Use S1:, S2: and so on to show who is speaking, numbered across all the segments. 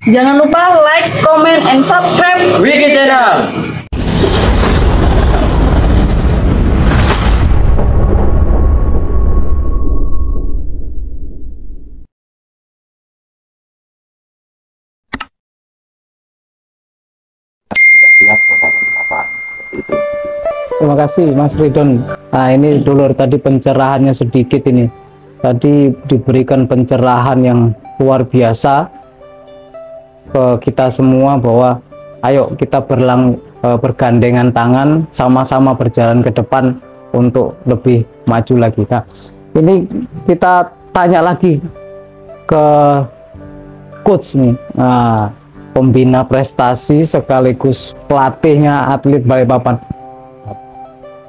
S1: Jangan lupa like, comment, and subscribe
S2: Wiki Channel.
S3: Terima kasih Mas Ridon. Nah ini dulur tadi pencerahannya sedikit ini. Tadi diberikan pencerahan yang luar biasa ke kita semua bahwa ayo kita bergandengan tangan sama-sama berjalan ke depan untuk lebih maju lagi. Nah ini kita tanya lagi ke coach nih. Nah, pembina prestasi sekaligus pelatihnya atlet Balikpapan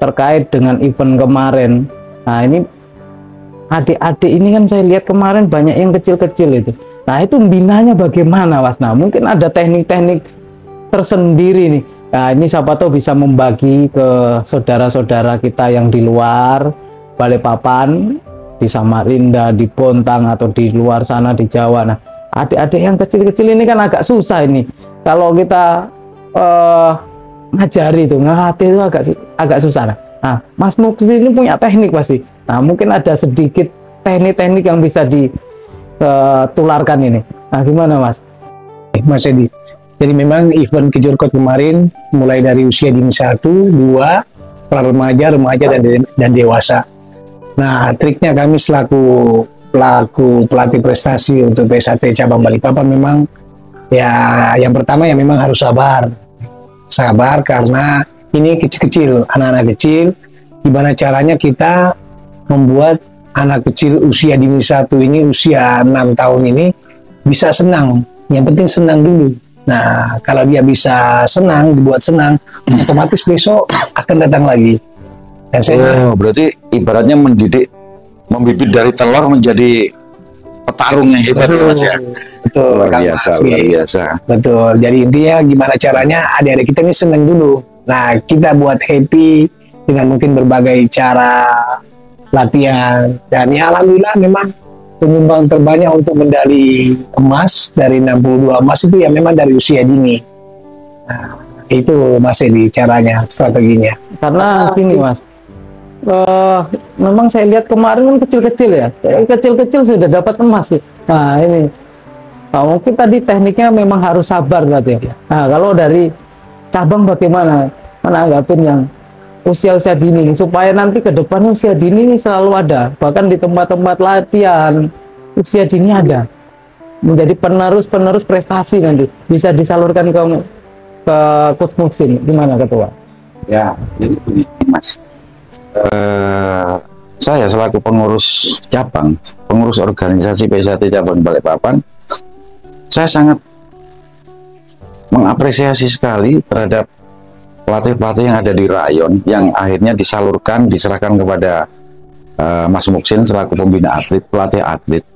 S3: terkait dengan event kemarin. Nah ini adik-adik ini kan saya lihat kemarin banyak yang kecil-kecil itu. Nah itu binanya bagaimana Mas? Nah mungkin ada teknik-teknik tersendiri nih. Nah ini siapa tahu bisa membagi ke saudara-saudara kita yang di luar Balikpapan, di Samarinda, di Bontang atau di luar sana di Jawa. Nah adik-adik yang kecil-kecil ini kan agak susah ini. Kalau kita ngajari itu, ngelatih itu agak susah. Nah, Mas Muksin ini punya teknik pasti. Nah, mungkin ada sedikit teknik-teknik yang bisa ditularkan ini. Nah, gimana Mas?
S4: Mas Edi. Jadi memang event Kejurkot kemarin mulai dari usia dini 1, 2, remaja, dan dewasa. Nah, triknya kami selaku pelaku pelatih prestasi untuk PSAT cabang Balikpapan memang ya yang pertama ya memang harus sabar karena ini kecil-kecil, anak-anak kecil. Gimana caranya kita membuat anak kecil usia dini 1 ini, usia 6 tahun ini bisa senang. Yang penting senang dulu. Nah kalau dia bisa senang, dibuat senang, otomatis besok akan datang lagi. Dan
S5: berarti ibaratnya membibit dari telur menjadi petarung yang hebat.
S4: Betul,
S5: luar biasa.
S4: Betul. Jadi intinya gimana caranya adik-adik kita ini senang dulu. Nah kita buat happy dengan mungkin berbagai cara latihan. Dan ya alhamdulillah memang penyumbang terbanyak untuk medali emas dari 62 emas itu ya memang dari usia dini. Nah itu Mas Edi caranya, strateginya.
S3: Karena gini Mas, memang saya lihat kemarin kan kecil-kecil ya, kecil-kecil sudah dapat emas sih. Nah ini, mungkin tadi tekniknya memang harus sabar berarti ya. Nah kalau dari cabang bagaimana menanggapin yang usia-usia dini supaya nanti ke depan usia dini ini selalu ada, bahkan di tempat-tempat latihan usia dini ada, menjadi penerus prestasi nanti bisa disalurkan ke Coach Muksin. Gimana Ketua?
S5: Ya, jadi begini Mas. Saya selaku pengurus cabang, pengurus organisasi PSAT cabang Balikpapan, saya sangat mengapresiasi sekali terhadap pelatih-pelatih yang ada di rayon yang akhirnya diserahkan kepada Mas Muksin selaku pembina atlet, pelatih atlet.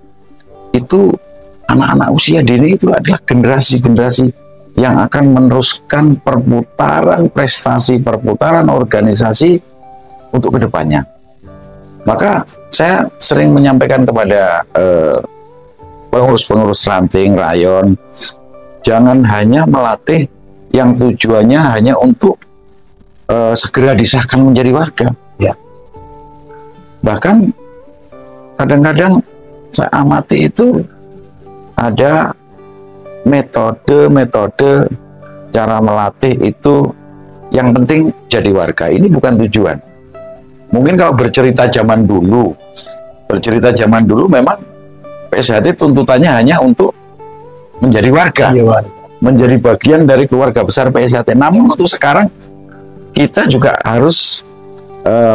S5: Itu anak-anak usia dini itu adalah generasi-generasi yang akan meneruskan perputaran prestasi, perputaran organisasi untuk kedepannya. Maka saya sering menyampaikan kepada pengurus-pengurus ranting, rayon, jangan hanya melatih yang tujuannya hanya untuk segera disahkan menjadi warga.
S4: Ya.
S5: Bahkan kadang-kadang saya amati itu ada metode cara melatih itu yang penting jadi warga. Ini bukan tujuan. Mungkin kalau bercerita zaman dulu memang PSAT tuntutannya hanya untuk menjadi warga, menjadi bagian dari keluarga besar PSAT. Namun untuk sekarang kita juga harus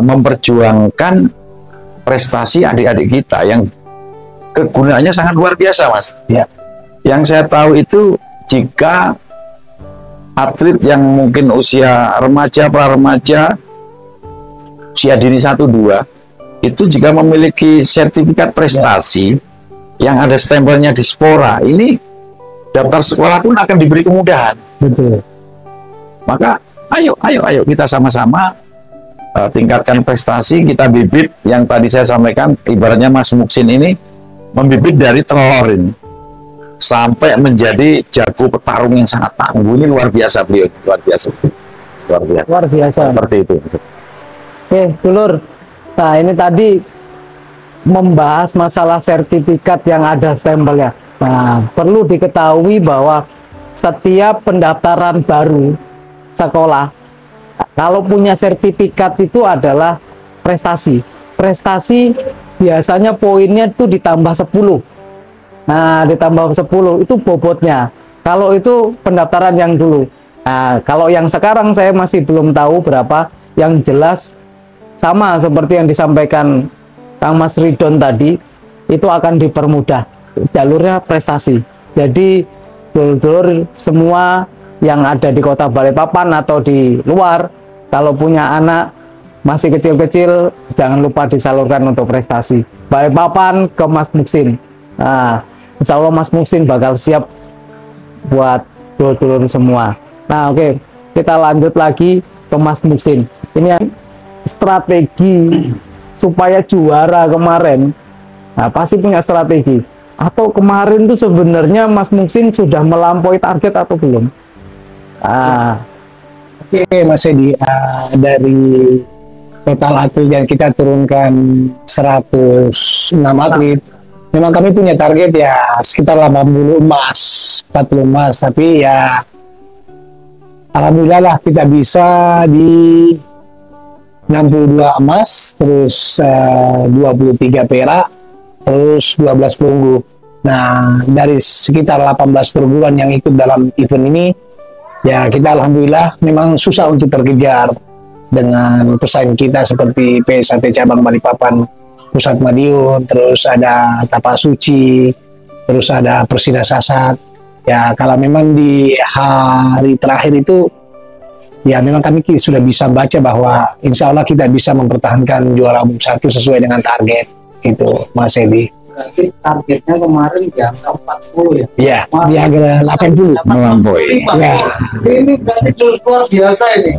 S5: memperjuangkan prestasi adik-adik kita yang kegunaannya sangat luar biasa, Mas.
S4: Ya.
S5: Yang saya tahu itu jika atlet yang mungkin usia remaja, pra-remaja, usia dini 1-2 itu jika memiliki sertifikat prestasi yang ada stempelnya di Spora, ini daftar sekolah pun akan diberi kemudahan.
S4: Betul.
S5: Maka ayo kita sama-sama tingkatkan prestasi, kita bibit yang tadi saya sampaikan, ibaratnya Mas Muksin ini membibit dari telur ini. sampai menjadi jago petarung yang sangat tangguh. Ini luar biasa beliau, luar biasa, luar biasa,
S3: Luar biasa.
S5: seperti itu.
S3: Oke, Dulur. Nah, ini tadi membahas masalah sertifikat yang ada stempelnya. Nah, perlu diketahui bahwa setiap pendaftaran baru sekolah, kalau punya sertifikat itu adalah prestasi. Prestasi biasanya poinnya itu ditambah 10. Nah, ditambah 10 itu bobotnya. Kalau itu pendaftaran yang dulu. Nah, kalau yang sekarang saya masih belum tahu berapa. Yang jelas sama seperti yang disampaikan Kang Mas Ridon tadi, itu akan dipermudah jalurnya prestasi. Jadi dulur-dulur semua yang ada di Kota Balikpapan atau di luar, kalau punya anak masih kecil-kecil, jangan lupa disalurkan untuk prestasi. Balikpapan ke Mas Muksin. Nah, insya Allah Mas Muksin bakal siap buat dulur-dulur semua. Nah, oke, kita lanjut lagi ke Mas Muksin. Ini yang strategi supaya juara kemarin. Nah, pasti punya strategi. Atau kemarin tuh sebenarnya Mas Muksin sudah melampaui target atau belum?
S4: Oke, Mas Edi, dari total atlet yang kita turunkan 106 atlet, memang kami punya target ya sekitar 80 emas, 40 emas, tapi ya alhamdulillah lah kita bisa di 62 emas, terus 23 perak, terus 12 perunggu. Nah, dari sekitar 18 perguruan yang ikut dalam event ini, ya kita alhamdulillah memang susah untuk terkejar dengan pesaing kita seperti PSAT Cabang Balikpapan Pusat Madiun, terus ada Tapasuci, terus ada Persida Sasat. Ya kalau memang di hari terakhir itu, ya memang kami sudah bisa baca bahwa insya Allah kita bisa mempertahankan juara umum 1 sesuai dengan target itu, Mas Edi.
S3: Berarti targetnya kemarin di angka 40 ya?
S4: Iya, di angka 80.
S5: Melampaui.
S4: Ya,
S3: Ini berarti luar biasa ini.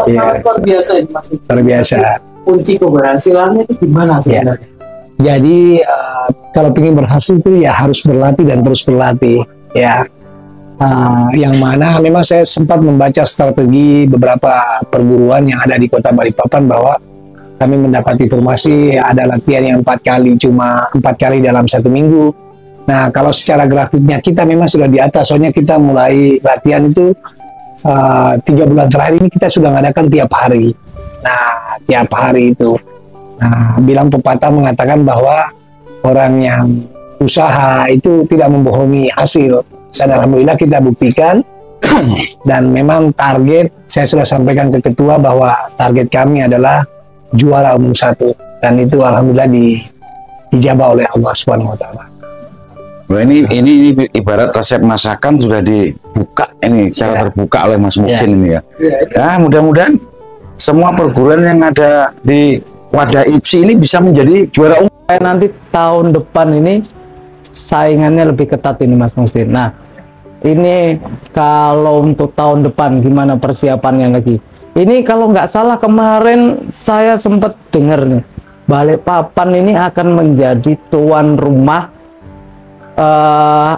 S4: Iya.
S3: Luar biasa ini Mas.
S4: luar biasa.
S3: Kunci keberhasilannya itu gimana sebenarnya?
S4: Jadi kalau ingin berhasil itu ya harus berlatih dan terus berlatih. Ya, yang mana memang saya sempat membaca strategi beberapa perguruan yang ada di Kota Balikpapan bahwa kami mendapat informasi ada latihan yang 4 kali dalam 1 minggu. Nah, kalau secara grafiknya kita memang sudah di atas, soalnya kita mulai latihan itu 3 bulan terakhir ini kita sudah mengadakan tiap hari. Nah, tiap hari itu. Nah, bilang pepatah mengatakan bahwa orang yang usaha itu tidak membohongi hasil. Dan alhamdulillah kita buktikan. Dan memang target, saya sudah sampaikan ke ketua bahwa target kami adalah juara umum 1, dan itu alhamdulillah dijabah oleh Allah Subhanahu wa taala.
S5: Wah, ini ibarat resep masakan sudah dibuka ini secara terbuka oleh Mas Muksin ini ya. Ya, mudah-mudahan semua perguruan yang ada di wadah IPSI ini bisa menjadi juara umum.
S3: Nanti tahun depan ini saingannya lebih ketat ini Mas Muksin. Nah, ini kalau untuk tahun depan gimana persiapannya lagi? Ini kalau nggak salah kemarin saya sempat dengar nih, Balikpapan ini akan menjadi tuan rumah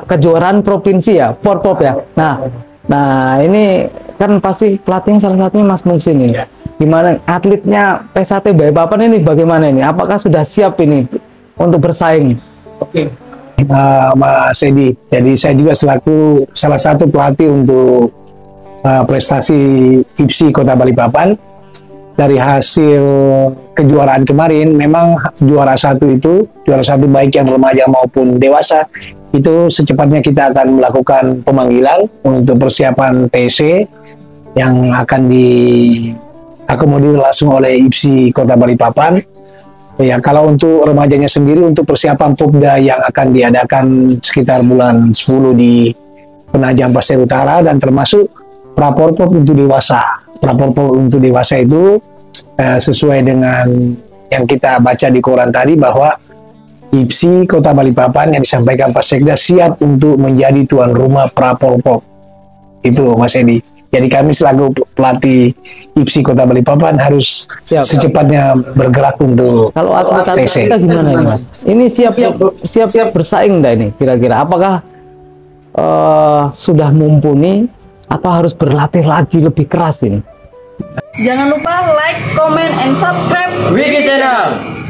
S3: kejuaraan provinsi ya, Forpop ya. Nah ini kan pasti pelatihnya salah satunya Mas Muksin ini. Gimana atletnya PSAT Balikpapan ini bagaimana ini? Apakah sudah siap ini untuk bersaing? Oke.
S4: Mas Edi, jadi saya juga selaku salah satu pelatih untuk prestasi IPSI Kota Balikpapan. Dari hasil kejuaraan kemarin, memang juara 1 baik yang remaja maupun dewasa itu secepatnya kita akan melakukan pemanggilan untuk persiapan TC yang akan diakomodir langsung oleh IPSI Kota Balikpapan. Ya, kalau untuk remajanya sendiri untuk persiapan Popda yang akan diadakan sekitar bulan 10 di Penajam Pasir Utara, dan termasuk Praporpop untuk dewasa. Praporpop untuk dewasa itu sesuai dengan yang kita baca di koran tadi bahwa IPSI Kota Balikpapan yang disampaikan Pak Sekda siap untuk menjadi tuan rumah Praporpop. Itu Mas Edi. Jadi kami selaku pelatih IPSI Kota Balikpapan harus secepatnya bergerak untuk
S3: kalau atlet
S4: TC.
S3: kita gimana ini Mas? Ini siap bersaing dah ini kira-kira? Apakah sudah mumpuni atau harus berlatih lagi lebih keras ini?
S1: Jangan lupa like, comment, and subscribe
S2: Wiki Channel.